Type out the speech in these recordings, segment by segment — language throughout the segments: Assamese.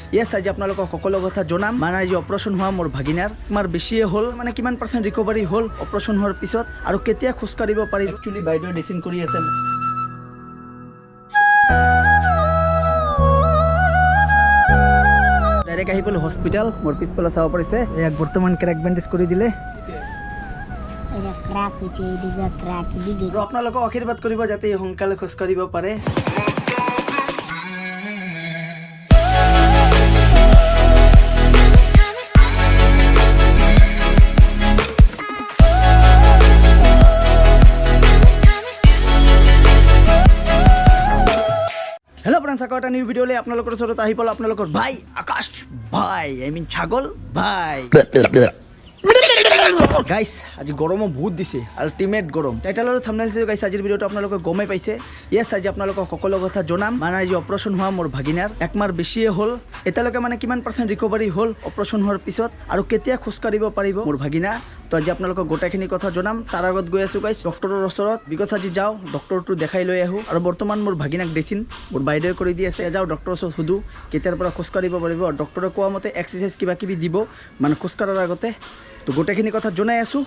ইয়েছ আজি আপোনালোকক সকলো কথা জনাম মানে আজি অপাৰেশ্যন হোৱা মোৰ ভাগিনাৰ তোমাৰ বেছিয়ে হ'ল মানে কিমান পাৰ্চেণ্ট ৰিকভাৰী হ'ল অপাৰেশ্যন হোৱাৰ পিছত আৰু কেতিয়া খোজ কাঢ়িব পাৰি একচুৱেলি বাইদেউ ডিচিন কৰি আছে ডাইৰেক্ট আহি পালোঁ হস্পিটেল মোৰ পিছফালে চাব পাৰিছে ইয়াক বৰ্তমান ক্ৰেক বেণ্ডেজ কৰি দিলে আৰু আপোনালোকক আশীৰ্বাদ কৰিব যাতে সোনকালে খোজ কাঢ়িব পাৰে हेलो फ्रेंड्स आको এটা নিউ ভিডিওলে আপোনালোকৰ ওচৰত আহি পালো আপোনালোকৰ ভাই আকাশ ভাই আই মিন ছাগল ভাই গাইস আজি গৰম বহুত দিছে আল্টিমেট গৰম টাইটেল আৰু থাম্বনেইল চাই গাইস আজিৰ ভিডিওটো আপোনালোকে গমেই পাইছে ইয়েছ আজি আপোনালোকক সকলো কথা জনাম মানে আজি অপাৰেশ্যন হোৱা মোৰ ভাগিনাৰ একমাৰ বেছিয়ে হ'ল এতিয়ালৈকে মানে কিমান পাৰ্চেণ্ট ৰিকভাৰী হ'ল অপাৰেশ্যন হোৱাৰ পিছত আৰু কেতিয়া খোজ কাঢ়িব পাৰিব মোৰ ভাগিনা তো আজি আপোনালোকক গোটেইখিনি কথা জনাম তাৰ আগত গৈ আছোঁ গাইছ ডক্টৰৰ ওচৰত বিকজ আজি যাওঁ ডক্টৰটো দেখাই লৈ আহোঁ আৰু বৰ্তমান মোৰ ভাগিনাক ড্ৰেছিং মোৰ বাইদেৱে কৰি দি আছে যাওঁ ডক্টৰৰ ওচৰত সুধোঁ কেতিয়াৰ পৰা খোজ কাঢ়িব পাৰিব ডক্টৰে কোৱা মতে এক্সাৰচাইজ কিবা কিবি দিব মানে খোজ কাঢ়াৰ আগতে তো গোটেইখিনি কথা জনাই আছোঁ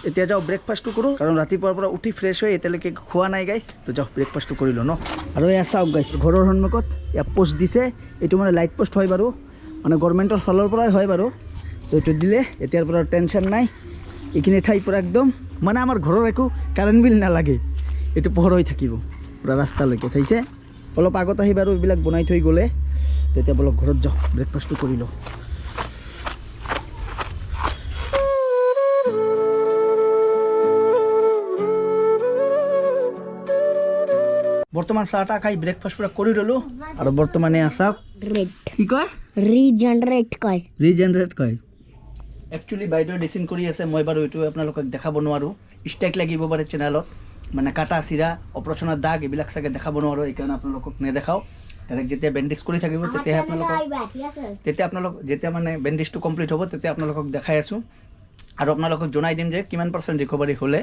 এতিয়া যাওঁ ব্ৰেকফাষ্টটো কৰোঁ কাৰণ ৰাতিপুৱাৰ পৰা উঠি ফ্ৰেছ হৈ এতিয়ালৈকে খোৱা নাই গাইছ তো যাওঁ ব্ৰেকফাষ্টটো কৰি লওঁ ন আৰু এয়া চাওক গাইছ ঘৰৰ সন্মুখত এয়া পোষ্ট দিছে এইটো মানে লাইট পোষ্ট হয় বাৰু মানে গভৰ্ণমেণ্টৰ ফালৰ পৰাই হয় বাৰু তো এইটো দিলে এতিয়াৰ পৰা টেনশ্যন নাই এইখিনি ঠাইৰ পৰা একদম মানে আমাৰ ঘৰৰ একো কাৰেণ্ট বিল নালাগে এইটো পোহৰ হৈ থাকিব পূৰা ৰাস্তালৈকে চাইছে অলপ আগত আহি বাৰু এইবিলাক বনাই থৈ গ'লে তেতিয়া বলক ঘৰত যাওঁ ব্ৰেকফাষ্টটো কৰি লওঁ বৰ্তমান চাহটা খাই ব্ৰেকফাষ্ট পুৰা কৰি ল'লোঁ আৰু বৰ্তমানে চাওক কি কয় ৰিজেনাৰেট কয় একচুৱেলি বাইদেউ ডিচিন কৰি আছে মই বাৰু এইটো আপোনালোকক দেখাব নোৱাৰোঁ ষ্ট্ৰাইক লাগিব পাৰে চেনেলত মানে কাটা চিৰা অপাৰেশ্যনৰ দাগ এইবিলাক চাগে দেখাব নোৱাৰোঁ এইকাৰণে আপোনালোকক নেদেখাওঁ ডাইৰেক্ট যেতিয়া বেণ্ডেজ কৰি থাকিব তেতিয়াহে আপোনালোক যেতিয়া মানে বেণ্ডেজটো কমপ্লিট হ'ব তেতিয়া আপোনালোকক দেখাই আছোঁ আৰু আপোনালোকক জনাই দিম যে কিমান পাৰ্চেণ্ট ৰিকভাৰী হ'লে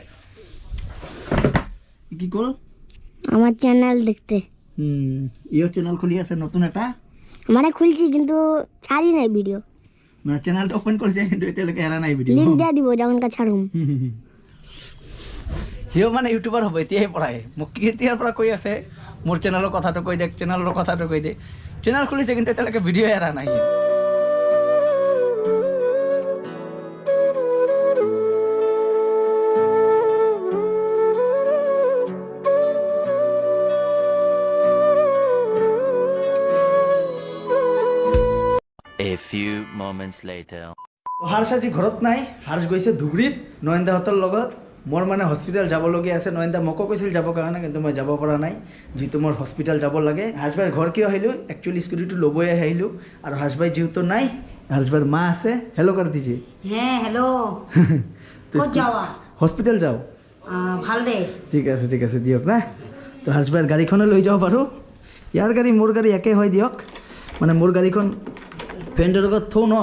কি ক'ল আমার চ্যানেল দেখতে ইও চ্যানেল খুলি আছে নতুন এটা মানে খুলছি কিন্তু ছাড়ি নাই ভিডিও মানে চ্যানেলটা ওপেন কৰিছে কিন্তু এতিয়ালৈকে এৰা নাই ভিডিও লিংক দিয়া দিব যখন কা ছাড়ুম হিও মানে ইউটিউবাৰ হ'ব এতিয়াই পৰাই মোক কেতিয়াৰ পৰা কৈ আছে মোৰ চেনেলৰ কথাটো কৈ দে চেনেলৰ কথাটো কৈ দে চেনেল খুলিছে কিন্তু এতিয়ালৈকে ভিডিও এৰা নাই A few moments later. হাৰ্ষ আজি ঘৰত নাই হাৰ্ষ গৈছে ধুবুৰীত নয়নদাহঁতৰ লগত মোৰ মানে হস্পিটেল যাবলগীয়া আছে নয়নদা মোকো কৈছিল যাবৰ কাৰণে কিন্তু মই যাব পৰা নাই যিহেতু মোৰ হস্পিটেল যাব লাগে হাৰ্ষবাইৰ ঘৰ কিয় আহিলোঁ একচুৱেলি স্কুটিটো ল'বই আহিলোঁ আৰু হাৰ্ষবাই যিহেতু নাই হাৰ্ষবাইৰ মা আছে হেল্ল' কৰি দিজিয়ে হ্যাঁ হ্যালো ক'ত যাৱা হস্পিটেল যাওঁ ভাল দে ঠিক আছে দিয়ক না তো হাৰ্ষবাইৰ গাড়ীখনে লৈ যাব পাৰোঁ ইয়াৰ গাড়ী মোৰ গাড়ী একে হয় দিয়ক মানে মোৰ গাড়ীখন ফ্ৰেণ্ডৰ লগত থওঁ ন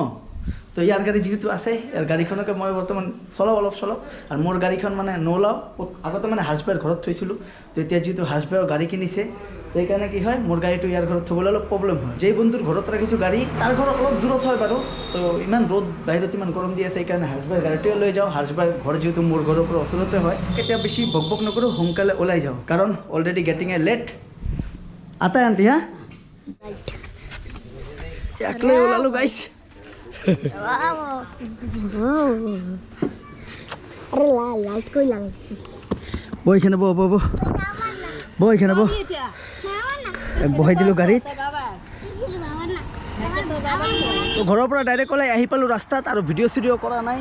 তো ইয়াৰ গাড়ী যিহেতু আছে ইয়াৰ গাড়ীখনকে মই বৰ্তমান চলাওঁ অলপ আৰু মোৰ গাড়ীখন মানে নলাওঁ আগতে মানে হাৰ্ষবাইৰ ঘৰত থৈছিলোঁ তো এতিয়া যিহেতু হাৰ্ষবাইৰ গাড়ী কিনিছে সেইকাৰণে কি হয় মোৰ গাড়ীটো ইয়াৰ ঘৰত থ'বলৈ অলপ প্ৰব্লেম হয় যেই বন্ধুৰ ঘৰত ৰাখিছোঁ গাড়ী তাৰ ঘৰ অলপ দূৰত হয় বাৰু তো ইমান ৰ'দ বাহিৰত ইমান গৰম দি আছে সেইকাৰণে হাৰ্ষবাইৰ গাড়ীটোৱে লৈ যাওঁ হাৰ্ষবাইৰ ঘৰ যিহেতু মোৰ ঘৰৰ পৰা ওচৰতে হয় কেতিয়া বেছি বক নকৰোঁ সোনকালে ওলাই যাওঁ কাৰণ অলৰেডি গেটিং এ লেট আটাই আণ্টি হা একলাই ওলালোঁ গাইছ আরে লাইট কই লাগাইছি বই এখানে বই এখানে বহাই দিলোঁ গাড়ীত তো ঘৰৰ পৰা ডাইৰেক্ট ওলাই আহি পালোঁ ৰাস্তাত আৰু ভিডিঅ' কৰা নাই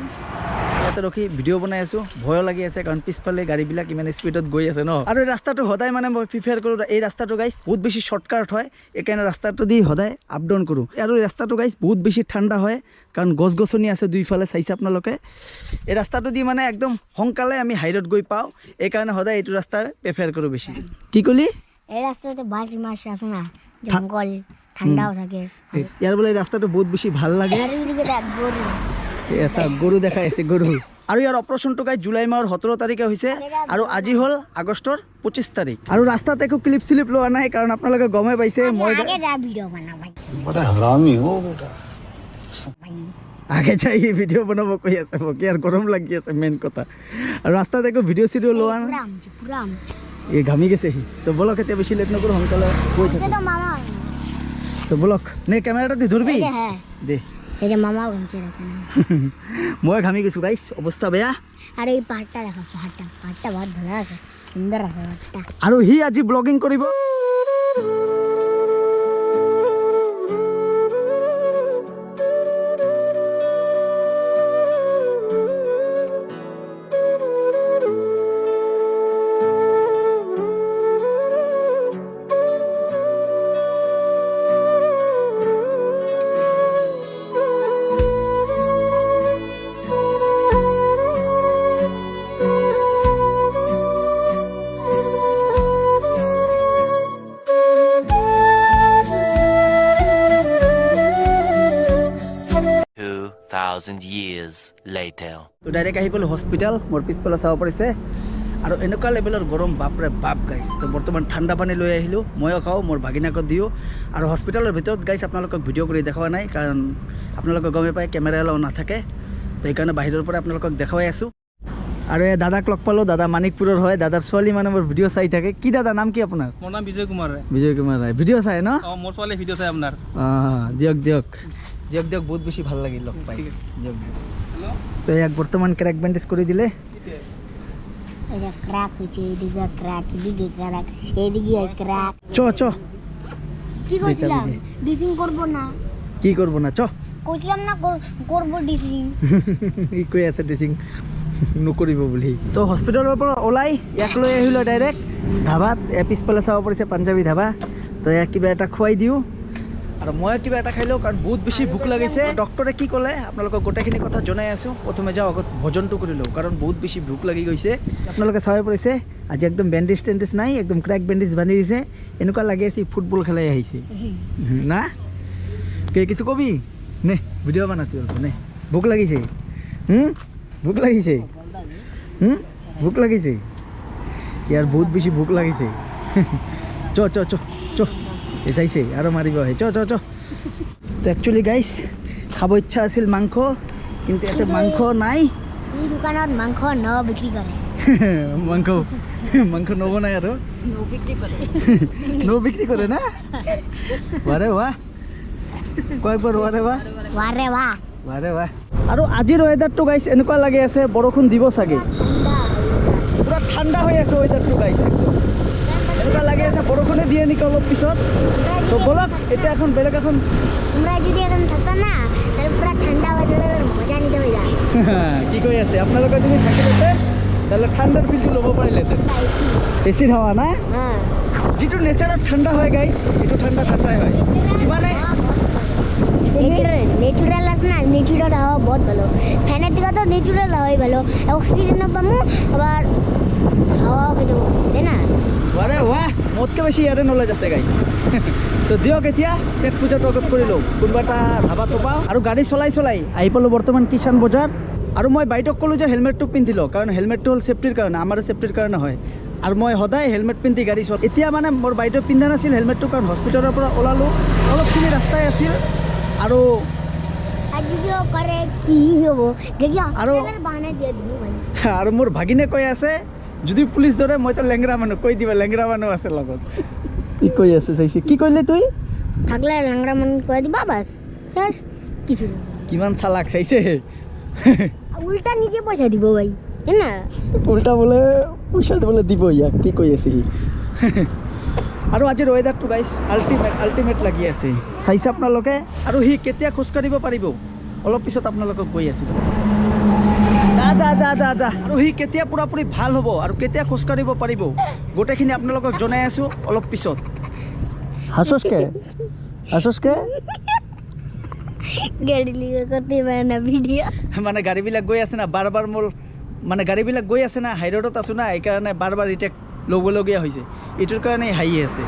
ইয়াতে ৰখি ভিডিঅ' বনাই আছোঁ ভয়ো লাগি আছে কাৰণ পিছফালে গাড়ীবিলাক ইমান স্পীডত গৈ আছে ন আৰু এই ৰাস্তাটো সদায় মানে মই প্ৰিফাৰ কৰোঁ এই ৰাস্তাটো গাইছ বহুত বেছি শ্বৰ্টকাট হয় এইকাৰণে ৰাস্তাটো দি সদায় আপ ডাউন কৰোঁ আৰু এই ৰাস্তাটো গাইছ বহুত বেছি ঠাণ্ডা হয় কাৰণ গছ গছনি আছে দুইফালে চাইছে আপোনালোকে এই ৰাস্তাটো দি মানে একদম সোনকালে আমি হাইৰত গৈ পাওঁ এইকাৰণে সদায় এইটো ৰাস্তা প্ৰিফাৰ কৰোঁ বেছি কি ক'লি এই ৰাস্তাতে বাস মাস আছে না জঙ্গল ঠান্ডাও থাকে ইয়াৰ বোলে এই ৰাস্তাটো বহুত বেছি ভাল লাগে আৰ এইদিকে দেখ গৰু এসা গৰু দেখাই আছে গৰু আৰু ইয়াৰ অপাৰেশ্যনটো গাইছ জুলাই মাহৰ 17 তাৰিখে হৈছে আৰু আজি হ'ল আগষ্টৰ 25 তাৰিখ আৰু ৰাস্তাত একো ক্লিপ চিলিপ লোৱা নাই কাৰণ আপোনালোকে গমে পাইছে মই आगे जा वीडियो बना भाई बड़ा हरामी हो बेटा আগে যাই ভিডিঅ' বনাব কৈ আছে মোক ইয়াৰ গৰম লাগি আছে মেইন কথা আৰু ৰাস্তাত একো ভিডিঅ' চিডিঅ' লোৱা নাই पूरा এই ঘামি গৈছে সি তো বলক এতিয়া বেছি লেট নকৰোঁ সোনকালে গৈ ये থাকোঁ तो मामा তো বলক নে কেমেৰাটা দি ধৰবি ये है দে ये जो मामा घूमते रहते हैं মই ঘামি গৈছোঁ গাইছ অৱস্থা বেয়া अरे ये पहाड़टा देखो पहाड़टा बहुत भला है सुंदर है पहाड़टा আৰু সি আজি ব্লগিং কৰিব 2,000 years later. তো ডাইৰেক্ট আহি পালোঁ হস্পিটেল মোৰ পিছফালে চাব পাৰিছে আৰু এনেকুৱা লেভেলৰ গৰম বাপৰে বাপ গাইছ তো বৰ্তমান ঠাণ্ডা পানী লৈ আহিলোঁ ময়ো খাওঁ মোৰ ভাগিনাকত দিওঁ আৰু হস্পিটেলৰ ভিতৰত গাইছ আপোনালোকক ভিডিঅ' কৰি দেখুওৱা নাই কাৰণ আপোনালোকে গমে পায় কেমেৰা এলাও নাথাকে তো সেইকাৰণে বাহিৰৰ পৰা আপোনালোকক দেখুৱাই আছোঁ আৰু এই দাদাক লগ পালোঁ দাদা মানিকপুৰৰ হয় দাদাৰ ছোৱালী মানে মোৰ ভিডিঅ' চাই থাকে কি দাদা নাম কি আপোনাৰ মোৰ নাম বিজয় কুমাৰ ৰায় বিজয় কুমাৰ ৰায় ভিডিঅ' চাই ন অঁ মোৰ ছোৱালী ভিডিঅ' চাই আপোনাৰ দিয়ক দিয়ক দিয়ক দিয়ক বহুত বেছি ভাল লাগিল লগ পাই দিয়ক তো ইয়াক বৰ্তমান ক্ৰেক বেণ্ডেজ কৰি দিলে এই যে ক্র্যাক হয়েছে এদিকে ক্র্যাক এদিকে ক্র্যাক এদিকে ক্র্যাক চ চ কি কইছিলাম ডিসিং করব না কি করব না চ কইছিলাম না করব ডিসিং ই কৈ আছে ড্ৰেছিং নকৰিব বুলি তো হস্পিটেলৰ পৰা ওলাই ইয়াক লৈ আহিলোঁ ডাইৰেক্ট ধাবাত পিছফালে চাব পাৰিছে পাঞ্জাবী ধাবা তো ইয়াক কিবা এটা খুৱাই দিওঁ আৰু মই কিবা এটা খাই লওঁ কাৰণ বহুত বেছি ভোক লাগিছে ডক্টৰে কি ক'লে আপোনালোকক গোটেইখিনি কথা জনাই আছোঁ প্ৰথমে যাওঁ আগত ভোজনটো কৰি লওঁ কাৰণ বহুত বেছি ভোক লাগি গৈছে আপোনালোকে চাব পাৰিছে আজি একদম বেণ্ডেজ টেণ্ডেজ নাই একদম ক্ৰেক বেণ্ডেজ বান্ধি দিছে এনেকুৱা লাগি আছে ফুটবল খেলাই আহিছে না কিছু কবি নে ভিডিঅ' বনাতে অল্প নে ভোক লাগিছে ভোক লাগিছে ভোক লাগিছে ইয়াৰ বহুত বেছি ভোক লাগিছে চ চ চ চ চাইছে আৰু মাৰিব আহে চ চ চ তো একচুৱেলি গাইছ খাব ইচ্ছা আছিল মাংস কিন্তু ইয়াতে মাংস নাই এই দোকানত মাংস ন বিক্রি করে মাংস মাংস নবনাই আৰু বিক্ৰী কৰে না বাৰে বাহ কয়েকবাৰ বাৰে বাহ ওয়াৰে বাহ বাৰে বাহ আৰু আজিৰ ৱেডাৰটো গাইছ এনেকুৱা লাগি আছে বৰষুণ দিব চাগে পুৰা ঠাণ্ডা হৈ আছে ৱেডাৰটো গাইছ এনেকুৱা লাগি আছে বৰষুণে দিয়ে নেকি অলপ পিছত তো বলক এতিয়া এখন বেলেগ এখন তোমরা যদি এখন থাকতো না তাহলে পুরো ঠান্ডা ওয়েদারের মজা নিতে হয়ে যায় কি কৈ আছে আপোনালোকে যদি থাকিলেহেঁতেন তাহলে ঠাণ্ডাৰ ফিলটো ল'ব পাৰিলেহেঁতেন এচিৰ হাৱা না হ্যাঁ যিটো নেচাৰত ঠাণ্ডা হয় গাইছ এইটো ঠাণ্ডাই হয় যিমানে ন্যাচুরাল আছে না ন্যাচুরাল হাওয়া বহুত ভালো ফ্যানের থেকে তো ন্যাচুরাল হাওয়াই ভালো অক্সিজেন পামু আবার হাওয়া পেতে তাই না আরে বাহ মোতকৈ বেছি ইয়াৰে নলেজ আছে গাইছ তো দিয়ক এতিয়া পেট পূজাটো আগত কৰি লওঁ কোনোবা এটা ধাবা থপাওঁ আৰু গাড়ী চলাই আহি পালোঁ বৰ্তমান কিষাণ বজাৰ আৰু মই বাইদেউক ক'লোঁ যে হেলমেটটো পিন্ধি লওঁ কাৰণ হেলমেটটো হ'ল ছেফটিৰ কাৰণে আমাৰ ছেফটিৰ কাৰণে হয় আৰু মই সদায় হেলমেট পিন্ধি গাড়ী চলাওঁ এতিয়া মানে মোৰ বাইদেউ পিন্ধা নাছিল হেলমেটটো কাৰণ হস্পিটেলৰ পৰা ওলালোঁ অলপখিনি ৰাস্তাই আছিল আৰু আজ ভিডিও কৰে কি হব দেখি আৰু বাহানা দিয়ে দিব ভাই আৰু মোৰ ভাগিনে কৈ আছে যদি পুলিচ ধৰে মইতো লেংৰা মানুহ কৈ দিবা লেংৰা মানুহ আছে লগত কি কৈ আছে চাইছে কি কৰিলে তুই থাকলে ল্যাংড়া মন করে দিবা বাস ব্যাস কিছু না। কিমান চালাক চাইছে উল্টা নিজে পয়সা দিব ভাই তাই না উল্টা বোলে পইচা দিবলৈ দিব ইয়াক কি কৈ আছে সি আৰু আজিৰ ৱেডাৰটো গাইছ আল্টিমেট লাগি আছে চাইছে আপোনালোকে আৰু সি কেতিয়া খোজকাঢ়িব পাৰিব অলপ পিছত আপোনালোকক কৈ আছোঁ যা আৰু সি কেতিয়া পুৰাপুৰি ভাল হ'ব আৰু কেতিয়া খোজকাঢ়িব পাৰিব গোটেইখিনি আপোনালোকক জনাই আছোঁ অলপ পিছত হাঁচকে গাড়ি লিগে কৰতে পাৰে না ভিডিও মানে গাড়ীবিলাক গৈ আছে না বাৰ মোৰ মানে গাড়ীবিলাক গৈ আছে না হাই ৰোডত আছোঁ না সেইকাৰণে বাৰ ৰিটেক ল'বলগীয়া হৈছে এইটোৰ কাৰণে হাঁহি আছে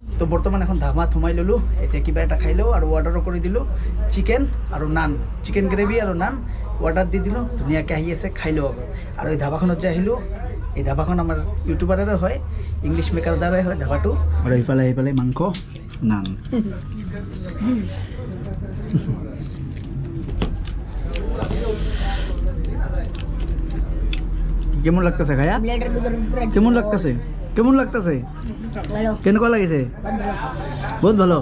তো বৰ্তমান এখন ধাবাত সোমাই ল'লোঁ এতিয়া কিবা এটা খাই লওঁ আৰু অৰ্ডাৰো কৰি দিলোঁ চিকেন আৰু নান চিকেন গ্ৰেভি আৰু নান অৰ্ডাৰ দি দিলোঁ ধুনীয়াকৈ আহি আছে খাই লওঁ আৰু এই ধাবাখনত যে আহিলোঁ এই ধাবাখন আমাৰ ইউটিউবাৰৰে হয় ইংলিছ মেকাৰ দ্বাৰাই হয় ধাবাটো আৰু এইফালে মাংস নান কেমন লাগতেছে খায়া প্লেটেৰ ভিতৰে পুৰো কেমন লাগতেছে ভালো কেনেকুৱা লাগিছে বহুত ভালো বহুত ভালো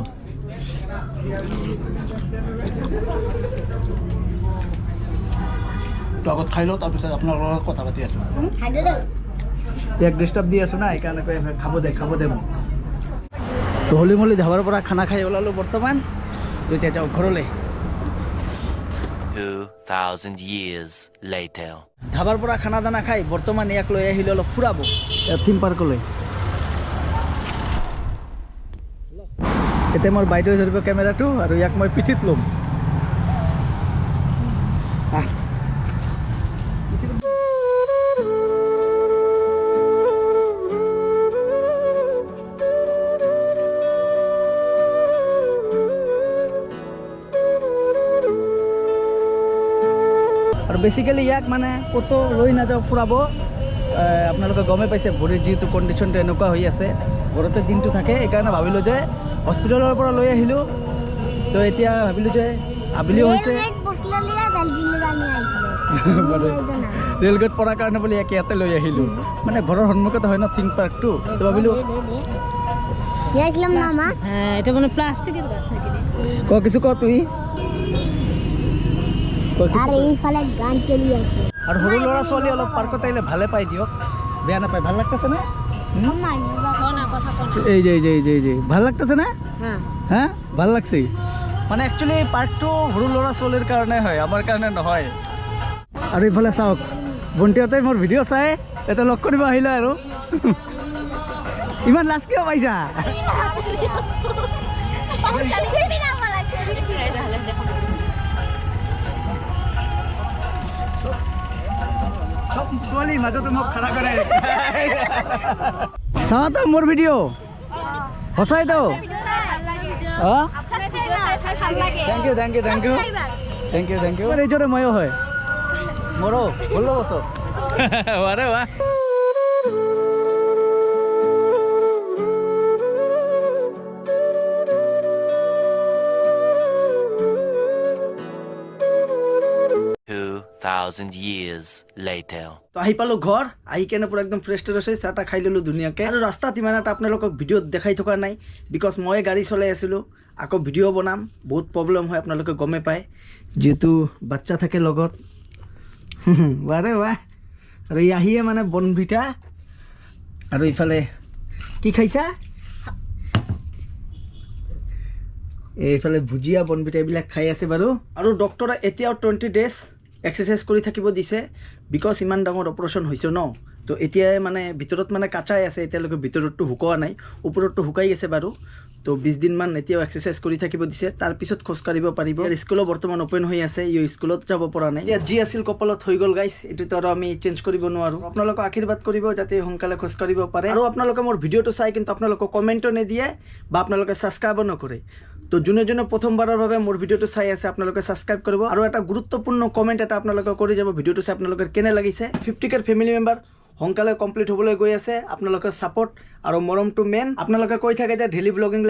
তো আগত খাই লওঁ তাৰপিছত আপোনাৰ লগত কথা পাতি আছোঁ খাইদে দে ইয়াক ডিষ্টাৰ্ব দি আছোঁ না সেইকাৰণে কৈ আছে খাব দে মোক তো হলি মলি ধাবাৰ পৰা খানা খাই ওলালোঁ বৰ্তমান তো এতিয়া যাওঁ ঘৰলৈ 2,000 years later. ধাবাৰ পৰা খানা দানা খাই বৰ্তমান ইয়াক লৈ আহিলোঁ অলপ ফুৰাব থিম পাৰ্কলৈ এতিয়া মোৰ বাইদেৱে ধৰিব কেমেৰাটো আৰু ইয়াক মই পিঠিত ল'ম আৰু বেচিকেলি ইয়াক মানে ক'তো লৈ নাযাওঁ ফুৰাব আপোনালোকে গমেই পাইছে ভৰিৰ যিটো কণ্ডিশ্যনটো এনেকুৱা হৈ আছে ঘৰতে দিনটো থাকে সেইকাৰণে ভাবিলোঁ যে হস্পিটেলৰ পৰা লৈ আহিলোঁ তো এতিয়া ভাবিলোঁ যে আবেলিও হৈছে ৰেলগেট পৰাৰ কাৰণে বুলি ইয়াতে লৈ আহিলোঁ মানে ঘৰৰ সন্মুখতে হয় ন থিম পাৰ্কটো তো ভাবিলোঁ এটা মানে প্লাস্টিকের গাছ নাকি কিছু ক তুই আর এইফালে গান চলি আছে আৰু সৰু ল'ৰা ছোৱালী অলপ পাৰ্কত আহিলে ভালে পাই দিয়ক বেয়া নাপায় ভাল লাগতেছে না এই যে ভাল লাগতেছে না হ্যাঁ ভাল লাগছে মানে একচুৱেলি এই পাৰ্কটো সৰু ল'ৰা ছোৱালীৰ কাৰণে হয় আমাৰ কাৰণে নহয় আৰু এইফালে চাওক ভণ্টিহঁতে মোৰ ভিডিঅ' চাই এটা লগ কৰিব আহিলে আৰু ইমান লাজ কিয় পাইছা সব ছোৱালী মাজতে মোক খাৰা কৰে চাওঁ তো মোৰ ভিডিঅ' সঁচাই তো থেংক ইউ এইযোৰে ময়ো হয় মোৰো 16 বছৰ আৰে বাহ 2,000 years later. তো আহি পালোঁ ঘৰ আহি কেনে পুৰা একদম ফ্ৰেছ ট্ৰেছ হৈ চাহ তাহ খাই ল'লোঁ ধুনীয়াকৈ আৰু ৰাস্তাত ইমান এটা আপোনালোকক ভিডিঅ'ত দেখাই থকা নাই বিকজ মই গাড়ী চলাই আছিলোঁ আকৌ ভিডিঅ' বনাম বহুত প্ৰব্লেম হয় আপোনালোকে গমেই পায় যিহেতু বাচ্চা থাকে লগত বাৰে বাহ আৰু ই আহিয়ে মানে বনভিটা আৰু ইফালে কি খাইছা এইফালে ভুজিয়া বনভিটা এইবিলাক খাই আছে বাৰু আৰু ডক্টৰে এতিয়াও 20 days এক্সাৰচাইজ কৰি থাকিব দিছে বিকজ ইমান ডাঙৰ অপাৰেশ্যন হৈছে ন তো এতিয়াই মানে ভিতৰত মানে কাচাই আছে এতিয়ালৈকে ভিতৰতটো শুকোৱা নাই ওপৰতটো শুকাই আছে বাৰু তো 20 দিনমান এতিয়াও এক্সাৰচাইজ কৰি থাকিব দিছে তাৰপিছত খোজ কাঢ়িব পাৰিব স্কুলো বৰ্তমান ওপেন হৈ আছে ই স্কুলত যাব পৰা নাই এতিয়া যি আছিল কপালত হৈ গ'ল গাইছ এইটোতো আৰু আমি চেঞ্জ কৰিব নোৱাৰোঁ আপোনালোকক আশীৰ্বাদ কৰিব যাতে সোনকালে খোজ কাঢ়িব পাৰে আৰু আপোনালোকে মোৰ ভিডিঅ'টো চাই কিন্তু আপোনালোকক কমেণ্টো নিদিয়ে বা আপোনালোকে ছাবস্ক্ৰাইবো নকৰে তো যোনে প্ৰথমবাৰৰ বাবে মোৰ ভিডিঅ'টো চাই আছে আপোনালোকে ছাবস্ক্ৰাইব কৰিব আৰু এটা গুৰুত্বপূৰ্ণ কমেণ্ট এটা আপোনালোকে কৰি যাব ভিডিঅ'টো চাই আপোনালোকৰ কেনে লাগিছে 50K ফেমিলি মেম্বাৰ সোনকালে কমপ্লিট হ'বলৈ গৈ আছে আপোনালোকৰ ছাপোৰ্ট আৰু মৰমটো মেইন আপোনালোকে কৈ থাকে যে ডেইলি ব্লগিং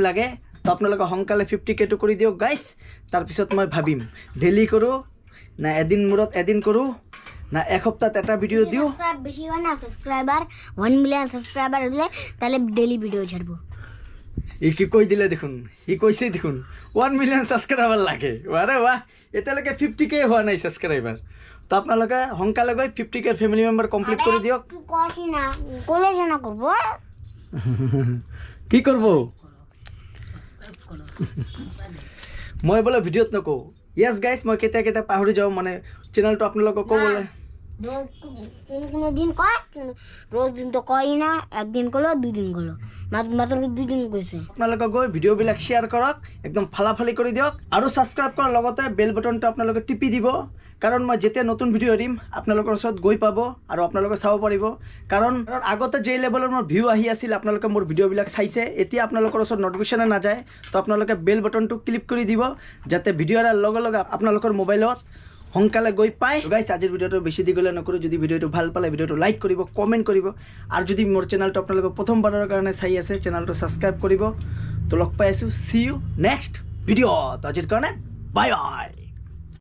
লাগে তো আপোনালোকে সোনকালে 50Kটো কৰি দিয়ক গাইছ তাৰপিছত মই ভাবিম ডেইলি কৰোঁ না এদিন মূৰত এদিন কৰোঁ না এসপ্তাহত এটা ভিডিঅ' দিওঁ বেশি হয় না সাবস্ক্রাইবার 1 মিলিয়ন সাবস্ক্রাইবার হলে তাহলে ডেইলি ভিডিও ছাড়বো ই কি কৈ দিলে দেখোন ই কৈছে দেখোন 1 মিলিয়ন ছাবস্ক্ৰাইবাৰ লাগে আৰে বাহ এতিয়ালৈকে 50K হোৱা নাই ছাবস্ক্ৰাইবাৰ তো আপোনালোকে সোনকালে গৈ 50K ফেমিলি মেম্বাৰ কমপ্লিট কৰি দিয়ক কষি না কলেজনা কৰবো কি কৰিব মই বোলে ভিডিঅ'ত নকওঁ য়েছ গাইজ মই কেতিয়া পাহৰি যাওঁ মানে চেনেলটো আপোনালোকক ক'বলৈ কোনো দিন কয় রোজ দিন তো কয়ই না, একদিন করলো 2 দিন করলো, মাত্র 2 দিন কৈছে। আপোনালোকে গৈ ভিডিঅ'বিলাক শ্বেয়াৰ কৰক, একদম ফালাফালি কৰি দিয়ক আৰু ছাবস্ক্ৰাইব কৰাৰ লগতে বেল বটনটো আপোনালোকে টিপি দিব, কাৰণ মই যেতিয়া নতুন ভিডিঅ' দিম আপোনালোকৰ ওচৰত গৈ পাব আৰু আপোনালোকে চাব পাৰিব। কাৰণ আগতে যে লেভেলৰ মোৰ ভিউ আহি আছিল, আপোনালোকে মোৰ ভিডিঅ'বিলাক চাইছে, এতিয়া আপোনালোকৰ ওচৰত নটিফিকেশ্যনে নাযায়, তো আপোনালোকে বেল বটনটো ক্লিক কৰি দিব, যাতে ভিডিঅ' এৰাৰ লগে লগে আপোনালোকৰ মোবাইলত সোনকালে গৈ পায়। গাইছ, আজিৰ ভিডিঅ'টো বেছি দীঘলীয়া নকৰোঁ। যদি ভিডিঅ'টো ভাল পালে ভিডিঅ'টো লাইক কৰিব, কমেণ্ট কৰিব, আৰু যদি মোৰ চেনেলটো আপোনালোকে প্ৰথমবাৰৰ কাৰণে চাই আছে, চেনেলটো ছাবস্ক্ৰাইব কৰিব। তো লগ পাই আছোঁ, চি ইউ নেক্সট ভিডিঅ'ত। আজিৰ কাৰণে বাই বাই।